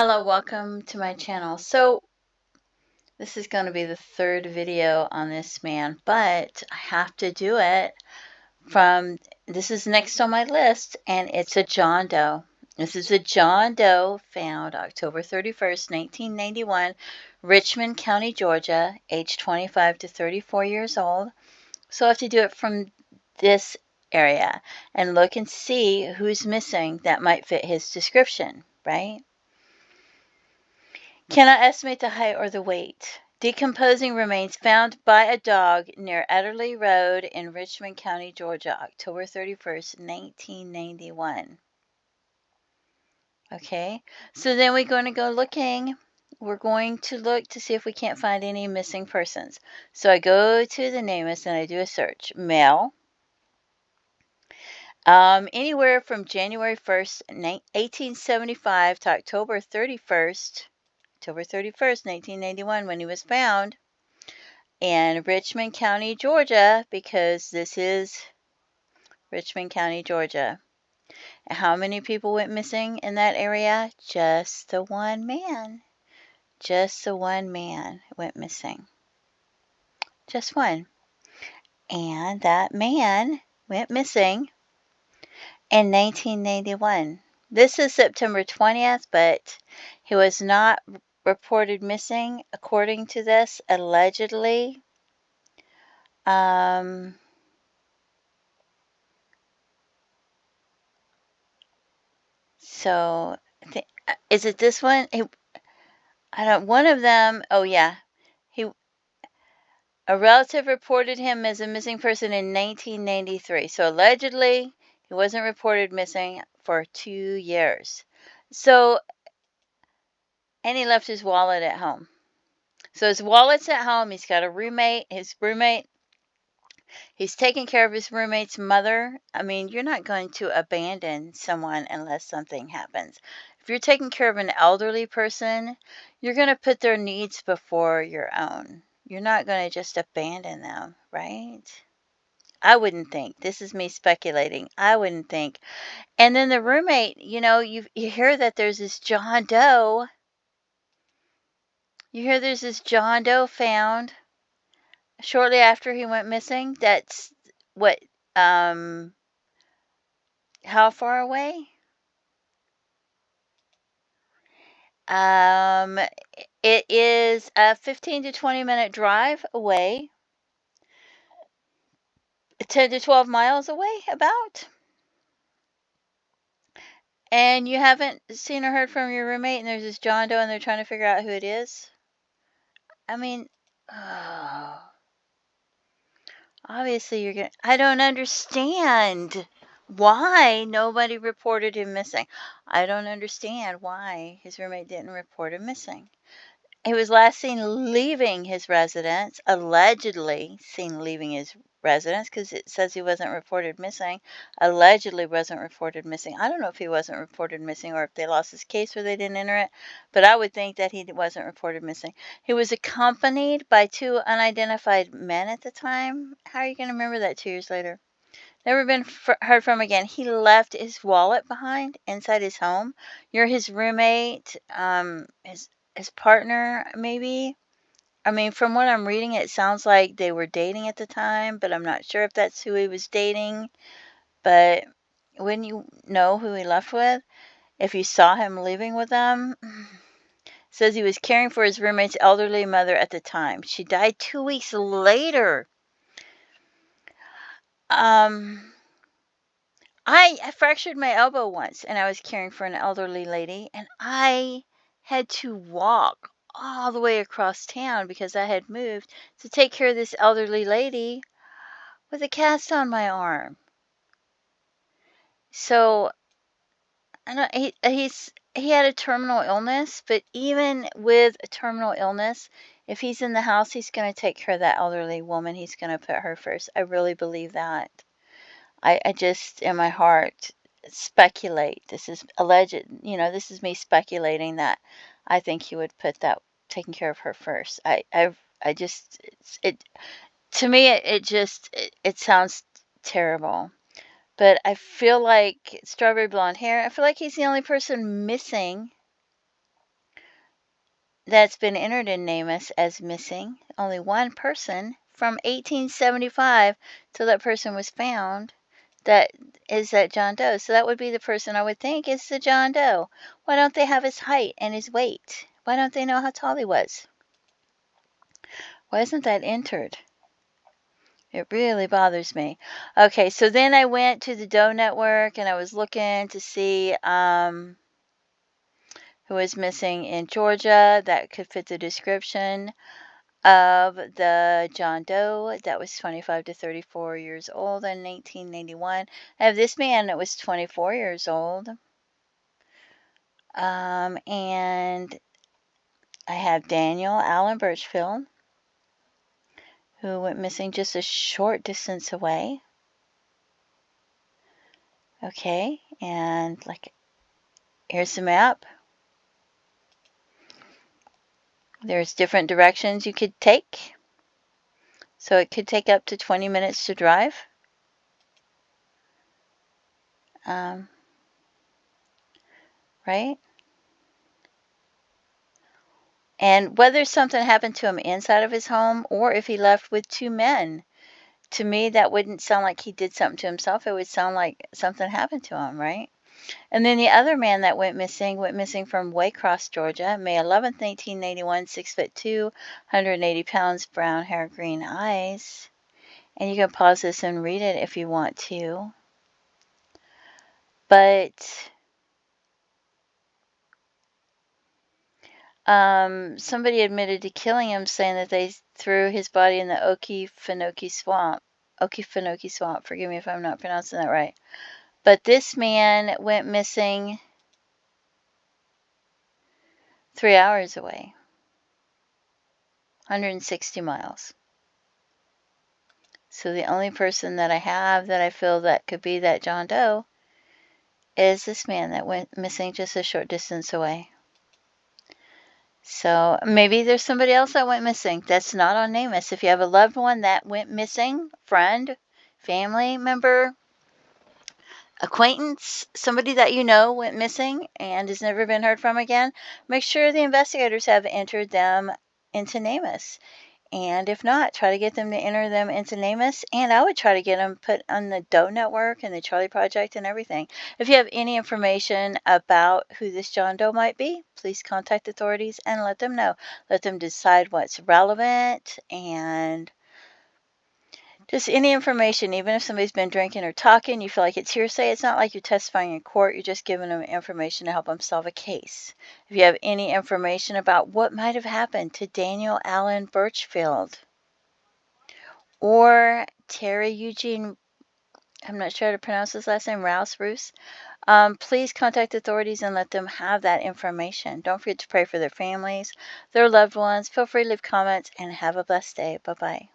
Hello, welcome to my channel. So this is going to be the third video on this man, but I have to do it this is next on my list, and it's a John Doe. This is a John Doe found October 31st, 1991, Richmond County, Georgia, age 25 to 34 years old. So I have to do it from this area and look and see who's missing that might fit his description, right? Cannot estimate the height or the weight. Decomposing remains found by a dog near Etterlee Road in Richmond County, Georgia, October 31st, 1991. Okay, so then we're going to go looking. We're going to look to see if we can't find any missing persons. So I go to the name list and I do a search. Male. Anywhere from January 1st, 1875 to October 31st, 1991, when he was found in Richmond County, Georgia, because this is Richmond County, Georgia. And how many people went missing in that area? Just the one man. Just the one man went missing. Just one. And that man went missing in 1991. This is September 20th, but he was not reported missing, according to this, allegedly. So, is it this one? One of them, oh yeah. A relative reported him as a missing person in 1993. So allegedly, he wasn't reported missing for 2 years. So, and he left his wallet at home. So his wallet's at home. He's got a roommate. He's taking care of his roommate's mother. I mean, you're not going to abandon someone unless something happens. If you're taking care of an elderly person, you're going to put their needs before your own. You're not going to just abandon them, right? I wouldn't think. This is me speculating. I wouldn't think. And then the roommate, you hear that there's this John Doe. You hear there's this John Doe found shortly after he went missing. That's what, how far away? It is a 15 to 20 minute drive away, 10 to 12 miles away, about. And you haven't seen or heard from your roommate, and there's this John Doe, and they're trying to figure out who it is. I mean, obviously I don't understand why nobody reported him missing. I don't understand why his roommate didn't report him missing. He was last seen leaving his residence, allegedly seen leaving his residence, because it says he wasn't reported missing. Allegedly wasn't reported missing. I don't know if he wasn't reported missing or if they lost his case or they didn't enter it, but I would think that he wasn't reported missing. He was accompanied by 2 unidentified men at the time. How are you going to remember that 2 years later? Never been heard from again. He left his wallet behind inside his home. You're his roommate, his partner, maybe. I mean, from what I'm reading, it sounds like they were dating at the time, but I'm not sure if that's who he was dating. But wouldn't you know who he left with if you saw him leaving with them? Says he was caring for his roommate's elderly mother at the time. She died 2 weeks later. I fractured my elbow once, and I was caring for an elderly lady, and I had to walk all the way across town because I had moved to take care of this elderly lady with a cast on my arm. So, I know he had a terminal illness, but even with a terminal illness, if he's in the house, he's going to take care of that elderly woman. He's going to put her first. I really believe that. I just, in my heart, speculate. This is alleged, this is me speculating that I think he would put that taking care of her first. I just, to me, it sounds terrible. But I feel like strawberry blonde hair, I feel like he's the only person missing that's been entered in NamUs as missing. Only one person from 1875 till that person was found. That is that John Doe. So that would be the person I would think is the John Doe. Why don't they have his height and his weight? Why don't they know how tall he was? Why isn't that entered? It really bothers me. Okay, so then I went to the Doe Network and I was looking to see who was missing in Georgia that could fit the description of the John Doe that was 25 to 34 years old in 1981. I have this man that was 24 years old. And I have Daniel Allen Birchfield, who went missing just a short distance away. Okay, and like, here's the map. There's different directions you could take. So it could take up to 20 minutes to drive. Right? And whether something happened to him inside of his home or if he left with two men, to me, that wouldn't sound like he did something to himself. It would sound like something happened to him, right? And then the other man that went missing from Waycross, Georgia, May 11th, 1981, 6'2", 180 pounds, brown hair, green eyes. And you can pause this and read it if you want to. But somebody admitted to killing him, saying that they threw his body in the Okefenokee Swamp. Okefenokee Swamp. Forgive me if I'm not pronouncing that right. But this man went missing 3 hours away, 160 miles. So the only person that I have that I feel that could be that John Doe is this man that went missing just a short distance away. So maybe there's somebody else that went missing that's not on NamUs. If you have a loved one that went missing, friend, family member, acquaintance, somebody that you know went missing and has never been heard from again, make sure the investigators have entered them into NamUs. And if not, try to get them to enter them into NamUs. And I would try to get them put on the Doe Network and the Charlie Project and everything. If you have any information about who this John Doe might be, please contact authorities and let them know. Let them decide what's relevant and just any information, even if somebody's been drinking or talking, you feel like it's hearsay. It's not like you're testifying in court. You're just giving them information to help them solve a case. If you have any information about what might have happened to Daniel Allen Birchfield or Terry Eugene, I'm not sure how to pronounce his last name, Rouse, please contact authorities and let them have that information. Don't forget to pray for their families, their loved ones. Feel free to leave comments and have a blessed day. Bye-bye.